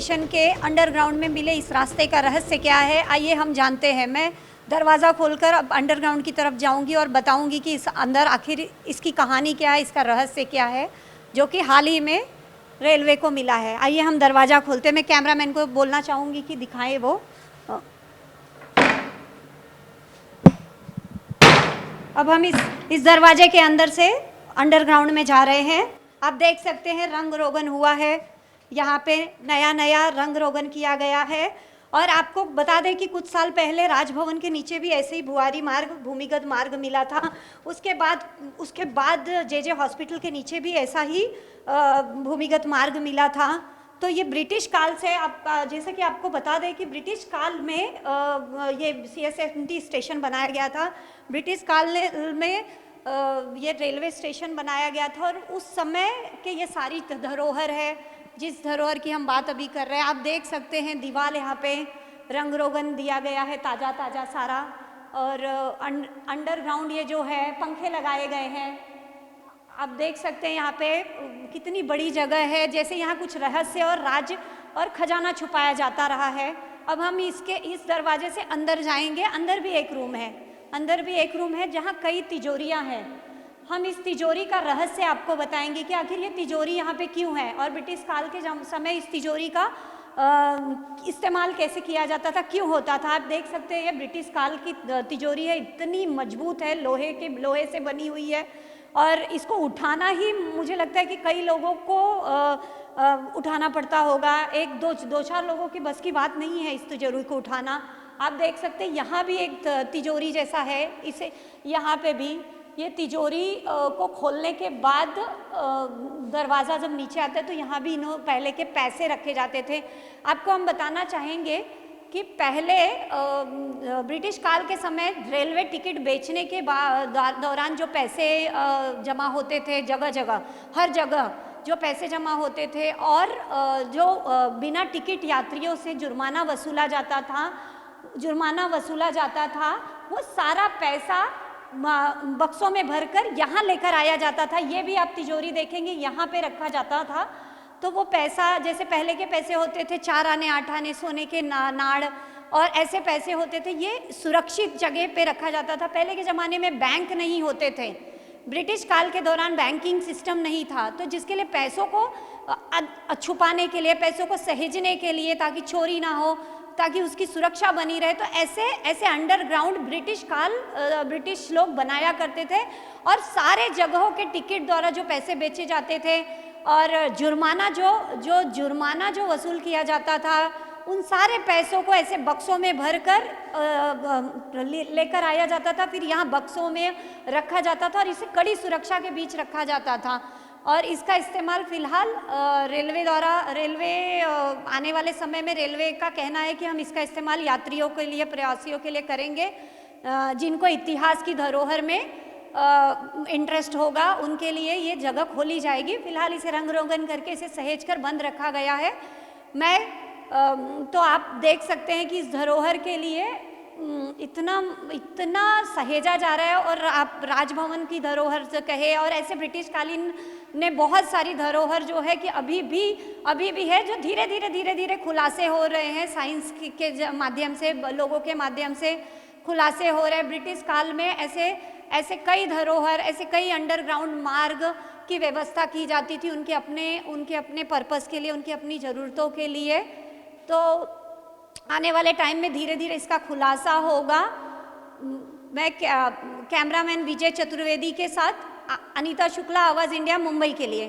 Station के underground में मिले इस रास्ते का रहस्य क्या है, आइए हम जानते हैं। मैं दरवाज़ा खोलकर अब अंडरग्राउंड की तरफ जाऊंगी और बताऊंगी कि इस अंदर आखिर इसकी कहानी क्या है, इसका रहस्य क्या है, जो कि हाल ही में रेलवे को मिला है। आइए हम दरवाज़ा खोलते हैं। मैं कैमरामैन को बोलना चाहूँगी कि दिखाएं वो। अब हम इस दरवाजे के अंदर से अंडरग्राउंड में जा रहे हैं। आप देख सकते हैं रंग रोगन हुआ है, यहाँ पे नया नया रंग रोगन किया गया है। और आपको बता दें कि कुछ साल पहले राजभवन के नीचे भी ऐसे ही भुआरी मार्ग, भूमिगत मार्ग मिला था। उसके बाद जे हॉस्पिटल के नीचे भी ऐसा ही भूमिगत मार्ग मिला था। तो ये ब्रिटिश काल से, आप जैसे कि आपको बता दें कि ब्रिटिश काल में ये CSMT स्टेशन बनाया गया था। ब्रिटिश काल में ये रेलवे स्टेशन बनाया गया था और उस समय के ये सारी धरोहर है, जिस धरोहर की हम बात अभी कर रहे हैं। आप देख सकते हैं दीवार यहाँ पे रंग रोगन दिया गया है, ताज़ा ताज़ा सारा। और अंडरग्राउंड ये जो है पंखे लगाए गए हैं। आप देख सकते हैं यहाँ पे कितनी बड़ी जगह है, जैसे यहाँ कुछ रहस्य और राज और खजाना छुपाया जाता रहा है। अब हम इस दरवाजे से अंदर जाएंगे। अंदर भी एक रूम है जहाँ कई तिजोरियाँ हैं। हम इस तिजोरी का रहस्य आपको बताएंगे कि आखिर ये तिजोरी यहाँ पे क्यों है और ब्रिटिश काल के समय इस तिजोरी का इस्तेमाल कैसे किया जाता था, क्यों होता था। आप देख सकते हैं ये ब्रिटिश काल की तिजोरी है, इतनी मजबूत है, लोहे से बनी हुई है। और इसको उठाना ही मुझे लगता है कि कई लोगों को उठाना पड़ता होगा। दो चार लोगों की बस की बात नहीं है इस तिजोरी को उठाना। आप देख सकते हैं यहाँ भी एक तिजोरी जैसा है। इसे यहाँ पे भी ये तिजोरी को खोलने के बाद दरवाज़ा जब नीचे आता है तो यहाँ भी पहले के पैसे रखे जाते थे। आपको हम बताना चाहेंगे कि पहले ब्रिटिश काल के समय रेलवे टिकट बेचने के दौरान जो पैसे जमा होते थे, हर जगह जो पैसे जमा होते थे और जो बिना टिकट यात्रियों से जुर्माना वसूला जाता था, वो सारा पैसा बक्सों में भरकर यहाँ लेकर आया जाता था। ये भी आप तिजोरी देखेंगे, यहाँ पे रखा जाता था। तो वो पैसा, जैसे पहले के पैसे होते थे 4 आने 8 आने सोने के नाड़ और ऐसे पैसे होते थे, ये सुरक्षित जगह पे रखा जाता था। पहले के ज़माने में बैंक नहीं होते थे, ब्रिटिश काल के दौरान बैंकिंग सिस्टम नहीं था, तो जिसके लिए पैसों को छुपाने के लिए, पैसों को सहेजने के लिए, ताकि चोरी ना हो, ताकि उसकी सुरक्षा बनी रहे, तो ऐसे अंडरग्राउंड ब्रिटिश लोग बनाया करते थे। और सारे जगहों के टिकट द्वारा जो पैसे बेचे जाते थे और जुर्माना जो वसूल किया जाता था, उन सारे पैसों को ऐसे बक्सों में भरकर लेकर आया जाता था। फिर यहाँ बक्सों में रखा जाता था और इसे कड़ी सुरक्षा के बीच रखा जाता था। और इसका इस्तेमाल फ़िलहाल रेलवे आने वाले समय में रेलवे का कहना है कि हम इसका इस्तेमाल यात्रियों के लिए, प्रवासियों के लिए करेंगे, जिनको इतिहास की धरोहर में इंटरेस्ट होगा, उनके लिए ये जगह खोली जाएगी। फ़िलहाल इसे रंग रोगन करके इसे सहेज कर बंद रखा गया है। तो आप देख सकते हैं कि इस धरोहर के लिए इतना सहेजा जा रहा है। और आप राजभवन की धरोहर से कहे, और ऐसे ब्रिटिश कालीन ने बहुत सारी धरोहर जो है कि अभी भी है, जो धीरे धीरे खुलासे हो रहे हैं साइंस के माध्यम से, लोगों के माध्यम से खुलासे हो रहे हैं। ब्रिटिश काल में ऐसे कई धरोहर, ऐसे कई अंडरग्राउंड मार्ग की व्यवस्था की जाती थी उनके अपने पर्पस के लिए, उनकी अपनी ज़रूरतों के लिए। तो आने वाले टाइम में धीरे धीरे इसका खुलासा होगा। मैं कैमरामैन विजय चतुर्वेदी के साथ अनीता शुक्ला, आवाज़ इंडिया, मुंबई के लिए।